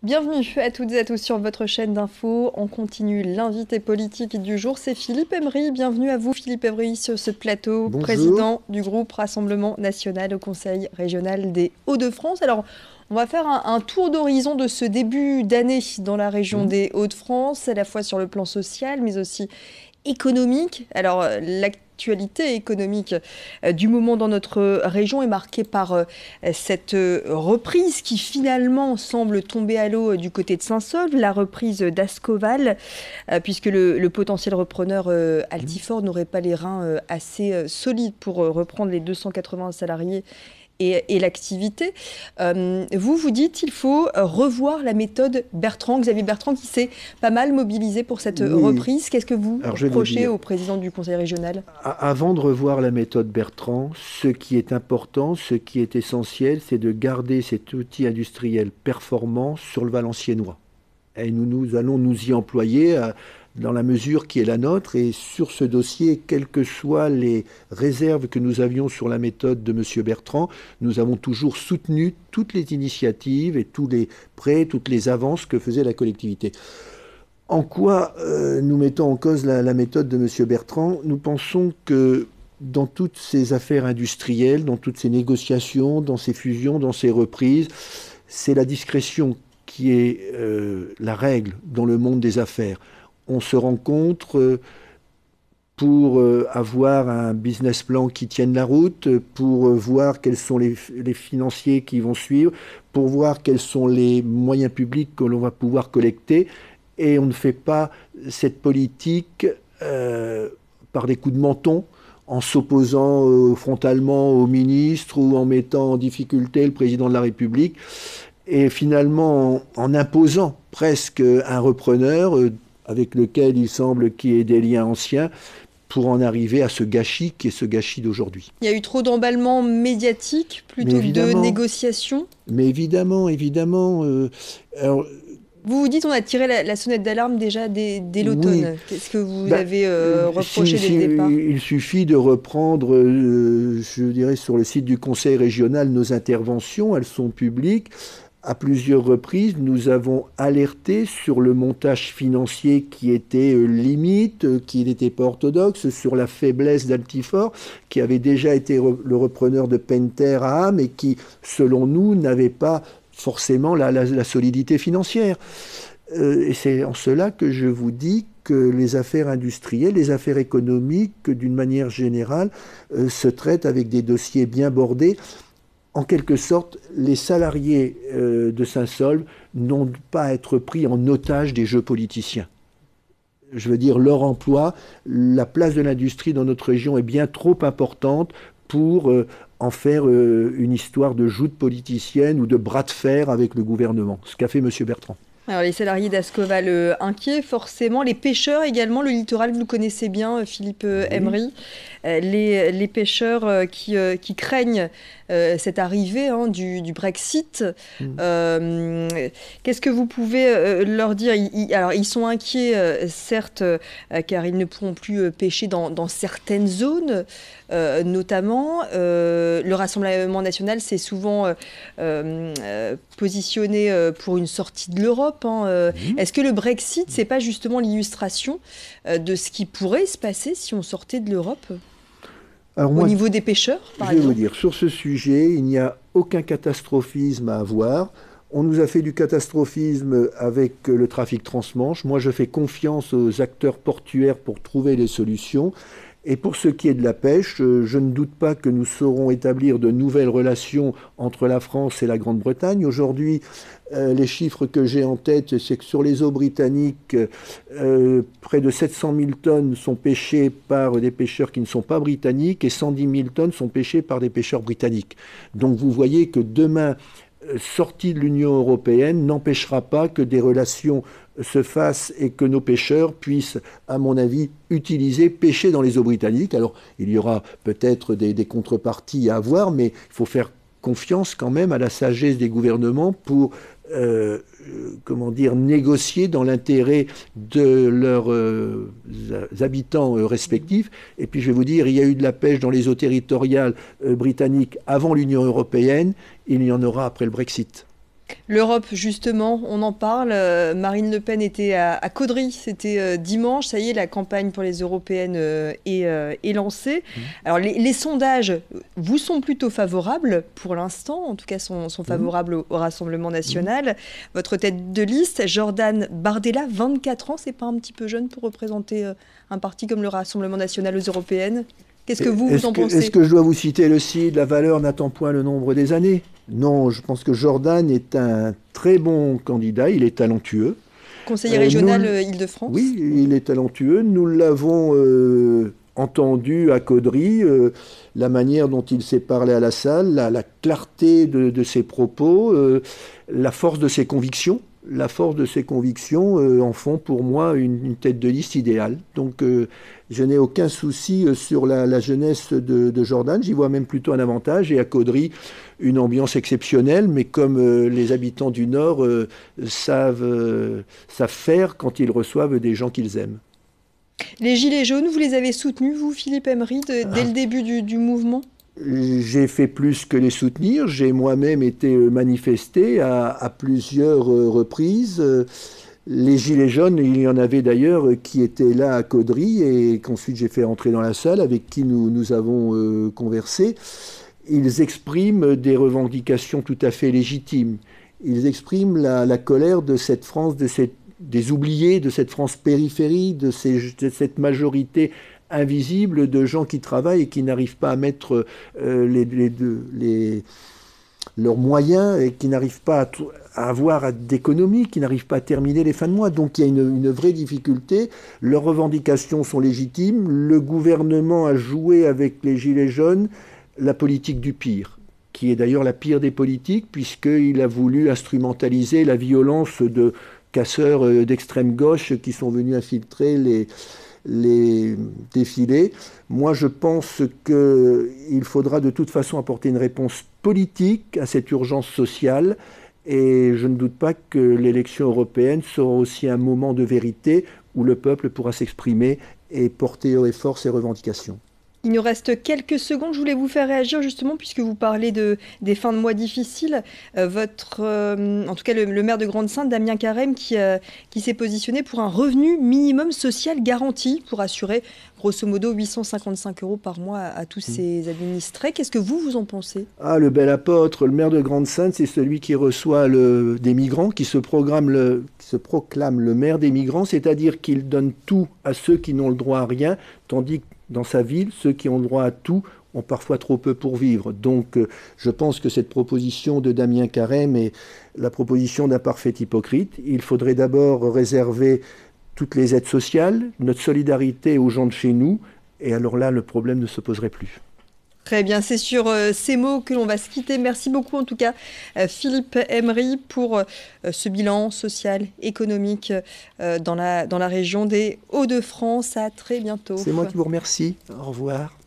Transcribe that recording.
Bienvenue à toutes et à tous sur votre chaîne d'infos. On continue l'invité politique du jour, c'est Philippe Aymery. Bienvenue à vous Philippe Aymery sur ce plateau, Bonjour. président du groupe Rassemblement National au Conseil Régional des Hauts-de-France. Alors, on va faire un tour d'horizon de ce début d'année dans la région Hmm. des Hauts-de-France, à la fois sur le plan social, mais aussi économique. Alors, l'actualité économique du moment dans notre région est marquée par cette reprise qui finalement semble tomber à l'eau du côté de Saint-Saulve, la reprise d'Ascoval, puisque le potentiel repreneur Altifort n'aurait pas les reins assez solides pour reprendre les 280 salariés et l'activité. Vous dites qu'il faut revoir la méthode Bertrand, Xavier Bertrand, qui s'est pas mal mobilisé pour cette Oui, reprise. Qu'est-ce que vous alors je vais vous reprochez dire, au président du conseil régional? avant de revoir la méthode Bertrand, ce qui est important, ce qui est essentiel, c'est de garder cet outil industriel performant sur le Valenciennois. Et nous allons nous y employer dans la mesure qui est la nôtre. Et sur ce dossier, quelles que soient les réserves que nous avions sur la méthode de M. Bertrand, nous avons toujours soutenu toutes les initiatives et tous les prêts, toutes les avances que faisait la collectivité. En quoi nous mettons en cause la méthode de M. Bertrand? Nous pensons que dans toutes ces affaires industrielles, dans toutes ces négociations, dans ces fusions, dans ces reprises, c'est la discrétion qui est la règle dans le monde des affaires. On se rencontre pour avoir un business plan qui tienne la route, pour voir quels sont les financiers qui vont suivre, pour voir quels sont les moyens publics que l'on va pouvoir collecter. Et on ne fait pas cette politique par des coups de menton, en s'opposant frontalement au ministre ou en mettant en difficulté le président de la République, et finalement en imposant presque un repreneur avec lequel il semble qu'il y ait des liens anciens, pour en arriver à ce gâchis qui est ce gâchis d'aujourd'hui. Il y a eu trop d'emballements médiatiques Mais plutôt que de évidemment, négociations. évidemment. Alors, Vous dites on a tiré la sonnette d'alarme déjà dès oui. l'automne. Qu'est-ce que vous Bah, avez reproché dès le départ? il suffit de reprendre, je dirais, sur le site du Conseil régional, nos interventions, elles sont publiques. À plusieurs reprises, nous avons alerté sur le montage financier qui était limite, qui n'était pas orthodoxe, sur la faiblesse d'Altifort, qui avait déjà été le repreneur de Pentair à Ham et qui, selon nous, n'avait pas forcément la solidité financière. Et c'est en cela que je vous dis que les affaires industrielles, les affaires économiques, d'une manière générale, se traitent avec des dossiers bien bordés. En quelque sorte, les salariés de Saint-Saulve n'ont pas à être pris en otage des jeux politiciens. Je veux dire, leur emploi, la place de l'industrie dans notre région est bien trop importante pour en faire une histoire de joute politicienne ou de bras de fer avec le gouvernement, ce qu'a fait M. Bertrand. Alors les salariés d'Ascoval inquiets, forcément. Les pêcheurs également, le littoral, vous le connaissez bien, Philippe Oui. Aymery. Les pêcheurs qui craignent cette arrivée du Brexit. Mm. Qu'est-ce que vous pouvez leur dire? Alors ils sont inquiets, certes, car ils ne pourront plus pêcher dans certaines zones, notamment. Le Rassemblement national s'est souvent positionné pour une sortie de l'Europe. Mm. Est-ce que le Brexit, c'est pas justement l'illustration de ce qui pourrait se passer si on sortait de l'Europe Alors au moi, niveau des pêcheurs, par je vais vous exemple? dire, sur ce sujet, il n'y a aucun catastrophisme à avoir. On nous a fait du catastrophisme avec le trafic transmanche. Moi, je fais confiance aux acteurs portuaires pour trouver les solutions. Et pour ce qui est de la pêche, je ne doute pas que nous saurons établir de nouvelles relations entre la France et la Grande-Bretagne. Aujourd'hui, les chiffres que j'ai en tête, c'est que sur les eaux britanniques, près de 700 000 tonnes sont pêchées par des pêcheurs qui ne sont pas britanniques et 110 000 tonnes sont pêchées par des pêcheurs britanniques. Donc vous voyez que demain, sortie de l'Union européenne n'empêchera pas que des relations se fassent et que nos pêcheurs puissent, à mon avis, pêcher dans les eaux britanniques. Alors, il y aura peut-être des contreparties à avoir, mais il faut faire confiance quand même à la sagesse des gouvernements pour comment dire, négocier dans l'intérêt de leurs habitants respectifs. Et puis je vais vous dire, il y a eu de la pêche dans les eaux territoriales britanniques avant l'Union européenne, il y en aura après le Brexit. L'Europe, justement, on en parle. Marine Le Pen était à Caudry, c'était dimanche. Ça y est, la campagne pour les européennes est lancée. Alors, les sondages vous sont plutôt favorables pour l'instant, en tout cas sont favorables au Rassemblement national. Votre tête de liste, Jordan Bardella, 24 ans, c'est pas un petit peu jeune pour représenter un parti comme le Rassemblement national aux européennes? Qu'est-ce que vous en pensez? Est-ce que je dois vous citer le site, la valeur n'attend point le nombre des années? Non, je pense que Jordan est un très bon candidat, il est talentueux. Conseiller régional Île-de-France? Oui, il est talentueux. Nous l'avons entendu à Caudry, la manière dont il s'est parlé à la salle, la clarté de ses propos, la force de ses convictions. La force de ses convictions en font pour moi une tête de liste idéale. Donc je n'ai aucun souci sur la jeunesse de Jordan. J'y vois même plutôt un avantage. Et à Caudry, une ambiance exceptionnelle. Mais comme les habitants du Nord savent faire quand ils reçoivent des gens qu'ils aiment. Les Gilets jaunes, vous les avez soutenus, vous, Philippe Emery, dès le début du mouvement? J'ai fait plus que les soutenir. J'ai moi-même été manifesté à plusieurs reprises. Les Gilets jaunes, il y en avait d'ailleurs qui étaient là à Caudry et qu'ensuite j'ai fait entrer dans la salle, avec qui nous avons conversé. Ils expriment des revendications tout à fait légitimes. Ils expriment la colère de cette France, des oubliés, de cette France périphérie, de cette majorité invisible de gens qui travaillent et qui n'arrivent pas à mettre leurs moyens et qui n'arrivent pas à avoir d'économie, qui n'arrivent pas à terminer les fins de mois. Donc il y a une vraie difficulté. Leurs revendications sont légitimes. Le gouvernement a joué avec les Gilets jaunes la politique du pire, qui est d'ailleurs la pire des politiques, puisqu'il a voulu instrumentaliser la violence de casseurs d'extrême gauche qui sont venus infiltrer les défilés. Moi, je pense qu'il faudra de toute façon apporter une réponse politique à cette urgence sociale, et je ne doute pas que l'élection européenne sera aussi un moment de vérité où le peuple pourra s'exprimer et porter haut et fort ses revendications. Il nous reste quelques secondes. Je voulais vous faire réagir justement puisque vous parlez des fins de mois difficiles. En tout cas, le maire de Grande-Synthe, Damien Carême, qui s'est positionné pour un revenu minimum social garanti pour assurer grosso modo 855 € par mois à tous ses administrés. Qu'est-ce que vous en pensez? Ah, le bel apôtre, le maire de Grande-Synthe, c'est celui qui reçoit des migrants, qui se proclame le maire des migrants, c'est-à-dire qu'il donne tout à ceux qui n'ont le droit à rien, tandis que dans sa ville, ceux qui ont le droit à tout ont parfois trop peu pour vivre. Donc je pense que cette proposition de Damien Carême est la proposition d'un parfait hypocrite. Il faudrait d'abord réserver toutes les aides sociales, notre solidarité aux gens de chez nous, et alors là, le problème ne se poserait plus. Très bien, c'est sur ces mots que l'on va se quitter. Merci beaucoup en tout cas Philippe Emery pour ce bilan social, économique dans la région des Hauts-de-France. À très bientôt. C'est moi qui vous remercie. Au revoir.